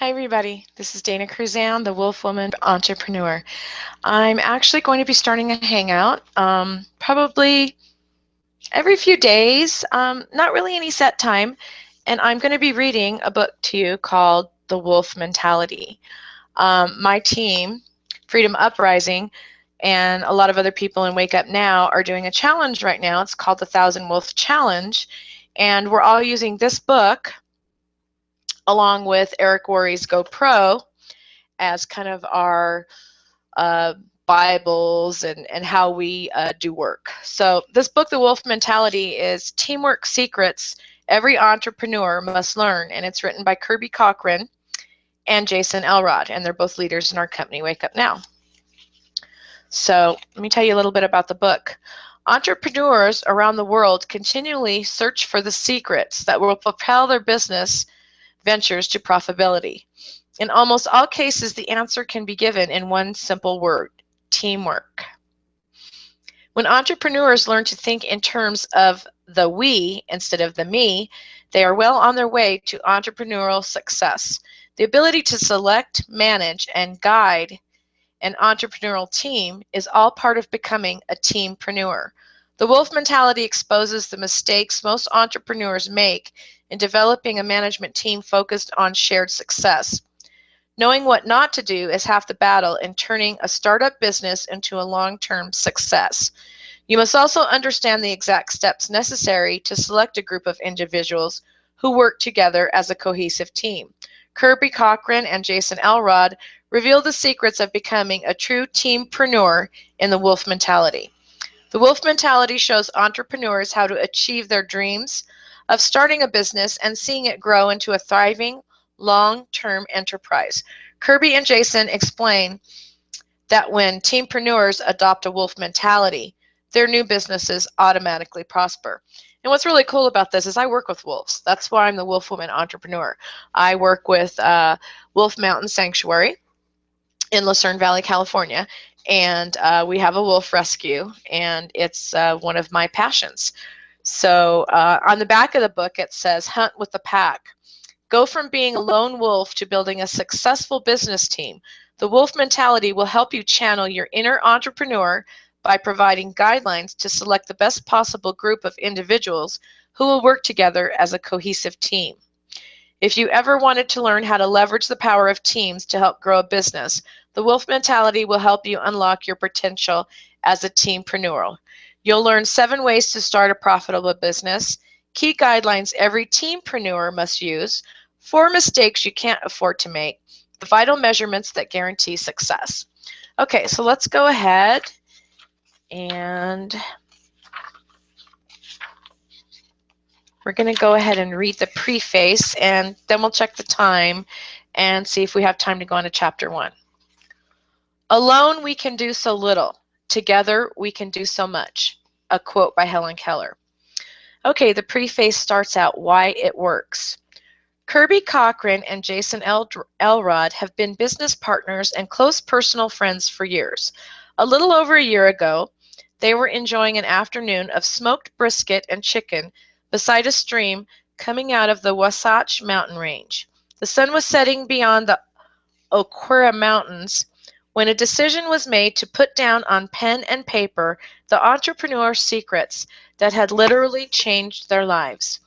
Hi everybody, this is Danna Cruzan, the Wolf Woman Entrepreneur. I'm actually going to be starting a hangout probably every few days, not really any set time, and I'm going to be reading a book to you called The Wolf Mentality. My team, Freedom Uprising, and a lot of other people in Wake Up Now are doing a challenge right now. It's called the 1,000 Wolf Challenge, and we're all using this book along with Eric Worre's Go Pro as kind of our Bibles and how we do work. So this book, The Wolf Mentality, is teamwork secrets every entrepreneur must learn, and it's written by Kirby Cochran and Jason Elrod, and they're both leaders in our company, Wake Up Now. So let me tell you a little bit about the book. Entrepreneurs around the world continually search for the secrets that will propel their business ventures to profitability. In almost all cases, the answer can be given in one simple word: teamwork. When entrepreneurs learn to think in terms of the we instead of the me, they are well on their way to entrepreneurial success. The ability to select, manage, and guide an entrepreneurial team is all part of becoming a teampreneur. The wolf mentality exposes the mistakes most entrepreneurs make in developing a management team focused on shared success. Knowing what not to do is half the battle in turning a startup business into a long-term success. You must also understand the exact steps necessary to select a group of individuals who work together as a cohesive team. Kirby Cochran and Jason Elrod reveal the secrets of becoming a true teampreneur in the wolf mentality. The wolf mentality shows entrepreneurs how to achieve their dreams of starting a business and seeing it grow into a thriving, long-term enterprise. Kirby and Jason explain that when teampreneurs adopt a wolf mentality, their new businesses automatically prosper. And what's really cool about this is I work with wolves. That's why I'm the Wolf Woman Entrepreneur. I work with Wolf Mountain Sanctuary in Lucerne Valley, California, and we have a wolf rescue, and it's one of my passions. So on the back of the book, it says, hunt with the pack. Go from being a lone wolf to building a successful business team. The wolf mentality will help you channel your inner entrepreneur by providing guidelines to select the best possible group of individuals who will work together as a cohesive team. If you ever wanted to learn how to leverage the power of teams to help grow a business, the wolf mentality will help you unlock your potential as a teampreneur. You'll learn 7 ways to start a profitable business, key guidelines every teampreneur must use, 4 mistakes you can't afford to make, the vital measurements that guarantee success. Okay, so let's go ahead and we're going to go ahead and read the preface, and then we'll check the time and see if we have time to go on to chapter 1. Alone we can do so little. Together we can do so much. A quote by Helen Keller. Okay, the preface starts out why it works. Kirby Cochran and Jason Elrod have been business partners and close personal friends for years. A little over a year ago, they were enjoying an afternoon of smoked brisket and chicken beside a stream coming out of the Wasatch Mountain Range. The sun was setting beyond the Cochran Mountains when a decision was made to put down on pen and paper the entrepreneur secrets that had literally changed their lives.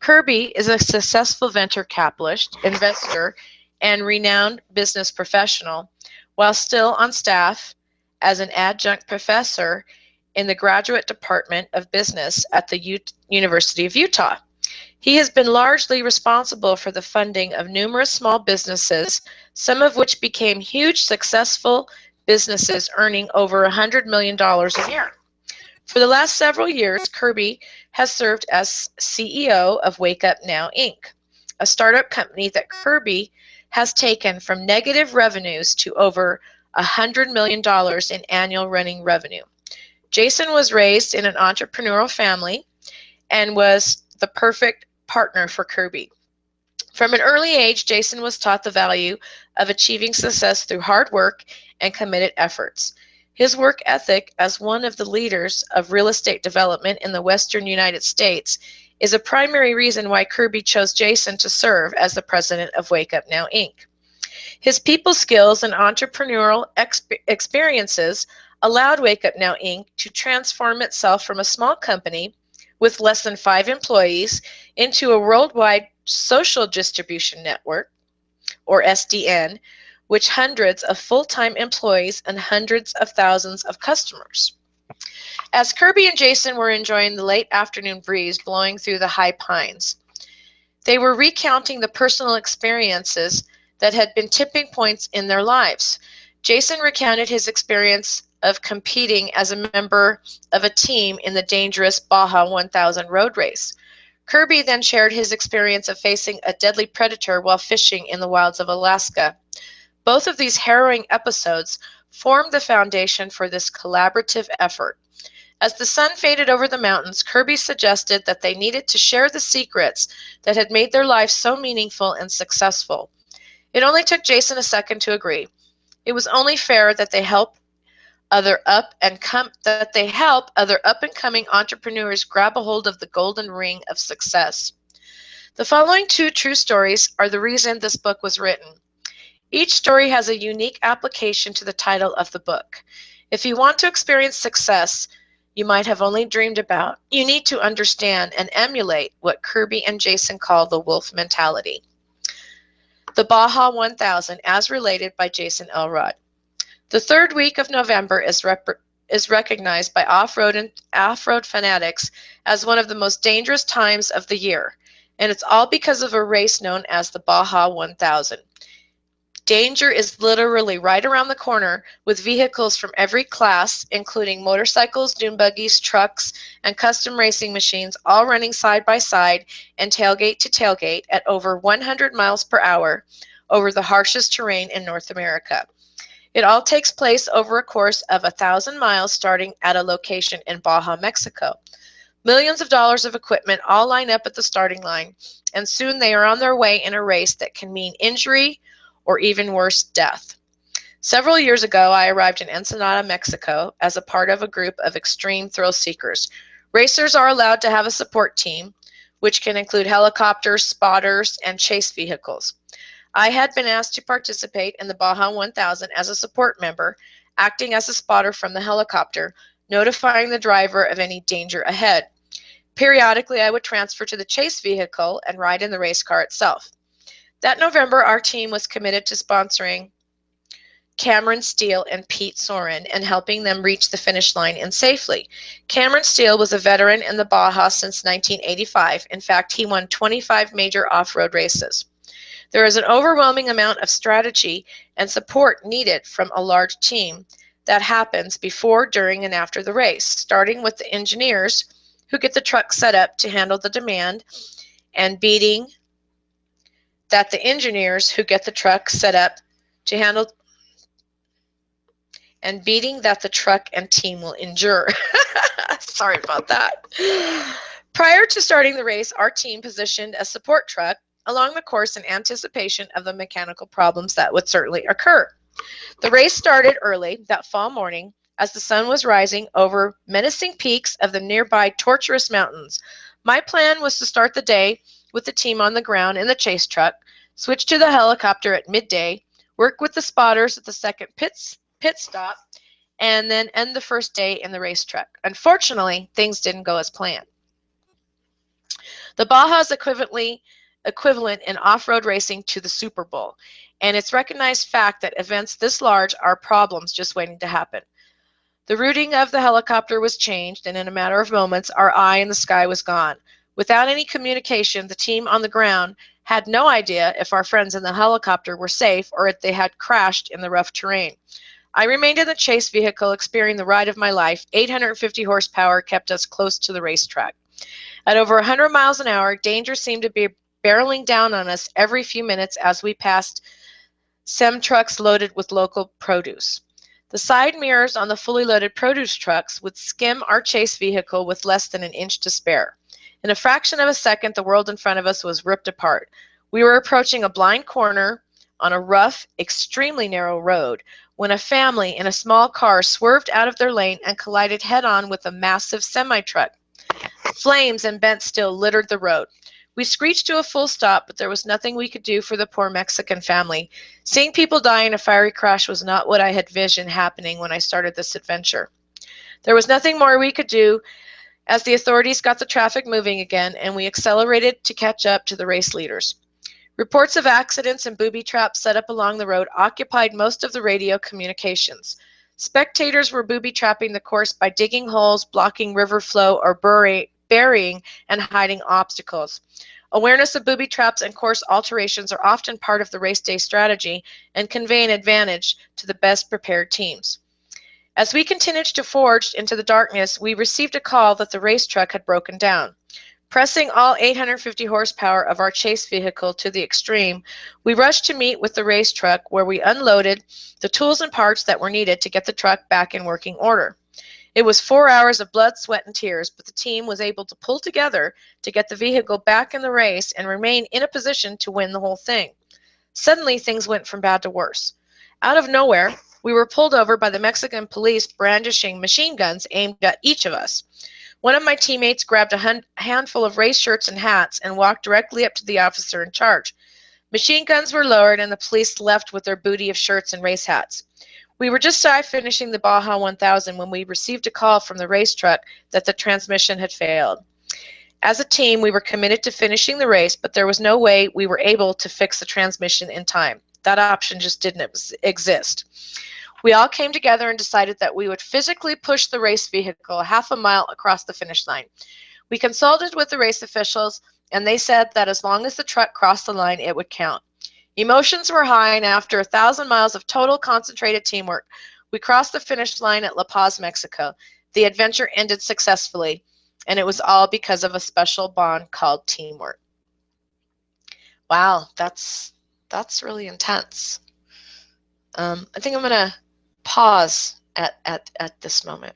Kirby is a successful venture capitalist, investor, and renowned business professional, while still on staff as an adjunct professor in the Graduate Department of Business at the University of Utah. He has been largely responsible for the funding of numerous small businesses, some of which became huge successful businesses earning over $100 million a year. For the last several years, Kirby has served as CEO of Wake Up Now, Inc., a startup company that Kirby has taken from negative revenues to over $100 million in annual running revenue. Jason was raised in an entrepreneurial family and was the perfect partner for Kirby. From an early age, Jason was taught the value of achieving success through hard work and committed efforts. His work ethic as one of the leaders of real estate development in the Western United States is a primary reason why Kirby chose Jason to serve as the president of Wake Up Now, Inc. His people skills and entrepreneurial experiences allowed Wake Up Now Inc. to transform itself from a small company with less than 5 employees into a worldwide social distribution network, or SDN, with hundreds of full-time employees and hundreds of thousands of customers. As Kirby and Jason were enjoying the late afternoon breeze blowing through the high pines, they were recounting the personal experiences that had been tipping points in their lives. Jason recounted his experience of competing as a member of a team in the dangerous Baja 1000 road race. Kirby then shared his experience of facing a deadly predator while fishing in the wilds of Alaska. Both of these harrowing episodes formed the foundation for this collaborative effort. As the sun faded over the mountains, Kirby suggested that they needed to share the secrets that had made their lives so meaningful and successful. It only took Jason a second to agree. It was only fair that they help other up-and-coming entrepreneurs grab a hold of the golden ring of success. The following 2 true stories are the reason this book was written. Each story has a unique application to the title of the book. If you want to experience success you might have only dreamed about, you need to understand and emulate what Kirby and Jason call the wolf mentality. The Baja 1000, as related by Jason Elrod. The third week of November is recognized by off-road fanatics as one of the most dangerous times of the year, and it's all because of a race known as the Baja 1000. Danger is literally right around the corner, with vehicles from every class, including motorcycles, dune buggies, trucks, and custom racing machines, all running side by side and tailgate to tailgate at over 100 miles per hour over the harshest terrain in North America. It all takes place over a course of 1,000 miles, starting at a location in Baja, Mexico. Millions of dollars of equipment all line up at the starting line, and soon they are on their way in a race that can mean injury, or even worse, death. Several years ago, I arrived in Ensenada, Mexico, as a part of a group of extreme thrill seekers. Racers are allowed to have a support team, which can include helicopters, spotters, and chase vehicles. I had been asked to participate in the Baja 1000 as a support member, acting as a spotter from the helicopter, notifying the driver of any danger ahead. Periodically, I would transfer to the chase vehicle and ride in the race car itself. That November, our team was committed to sponsoring Cameron Steele and Pete Soren and helping them reach the finish line and safely. Cameron Steele was a veteran in the Baja since 1985. In fact, he won 25 major off-road races. There is an overwhelming amount of strategy and support needed from a large team that happens before, during, and after the race, starting with the engineers who get the truck set up to handle the demand and beating that the engineers who get the truck set up to handle and beating that the truck and team will endure. Sorry about that. Prior to starting the race, our team positioned a support truck along the course in anticipation of the mechanical problems that would certainly occur. The race started early that fall morning as the sun was rising over menacing peaks of the nearby tortuous mountains. My plan was to start the day with the team on the ground in the chase truck, switch to the helicopter at midday, work with the spotters at the second pit stop, and then end the first day in the race truck. Unfortunately, things didn't go as planned. The Baja is equivalent in off-road racing to the Super Bowl, and it's recognized fact that events this large are problems just waiting to happen. The routing of the helicopter was changed, and in a matter of moments, our eye in the sky was gone. Without any communication, the team on the ground had no idea if our friends in the helicopter were safe or if they had crashed in the rough terrain. I remained in the chase vehicle, experiencing the ride of my life. 850 horsepower kept us close to the racetrack. At over 100 miles an hour, danger seemed to be barreling down on us every few minutes as we passed semi-trucks loaded with local produce. The side mirrors on the fully loaded produce trucks would skim our chase vehicle with less than an inch to spare. In a fraction of a second, the world in front of us was ripped apart. We were approaching a blind corner on a rough, extremely narrow road when a family in a small car swerved out of their lane and collided head-on with a massive semi-truck. Flames and bent steel littered the road. We screeched to a full stop, but there was nothing we could do for the poor Mexican family. Seeing people die in a fiery crash was not what I had visioned happening when I started this adventure. There was nothing more we could do as the authorities got the traffic moving again, and we accelerated to catch up to the race leaders. Reports of accidents and booby traps set up along the road occupied most of the radio communications. Spectators were booby trapping the course by digging holes, blocking river flow, or burying and hiding obstacles. Awareness of booby traps and course alterations are often part of the race day strategy and convey an advantage to the best prepared teams. As we continued to forge into the darkness, we received a call that the race truck had broken down. Pressing all 850 horsepower of our chase vehicle to the extreme, we rushed to meet with the race truck, where we unloaded the tools and parts that were needed to get the truck back in working order. It was 4 hours of blood, sweat, and tears, but the team was able to pull together to get the vehicle back in the race and remain in a position to win the whole thing. Suddenly, things went from bad to worse. Out of nowhere, we were pulled over by the Mexican police brandishing machine guns aimed at each of us. One of my teammates grabbed a handful of race shirts and hats and walked directly up to the officer in charge. Machine guns were lowered and the police left with their booty of shirts and race hats. We were just shy finishing the Baja 1000 when we received a call from the race truck that the transmission had failed. As a team, we were committed to finishing the race, but there was no way we were able to fix the transmission in time. That option just didn't exist. We all came together and decided that we would physically push the race vehicle half a mile across the finish line. We consulted with the race officials, and they said that as long as the truck crossed the line, it would count. Emotions were high, and after 1,000 miles of total concentrated teamwork, we crossed the finish line at La Paz, Mexico. The adventure ended successfully, and it was all because of a special bond called teamwork. Wow, that's really intense. I think I'm going to pause at this moment.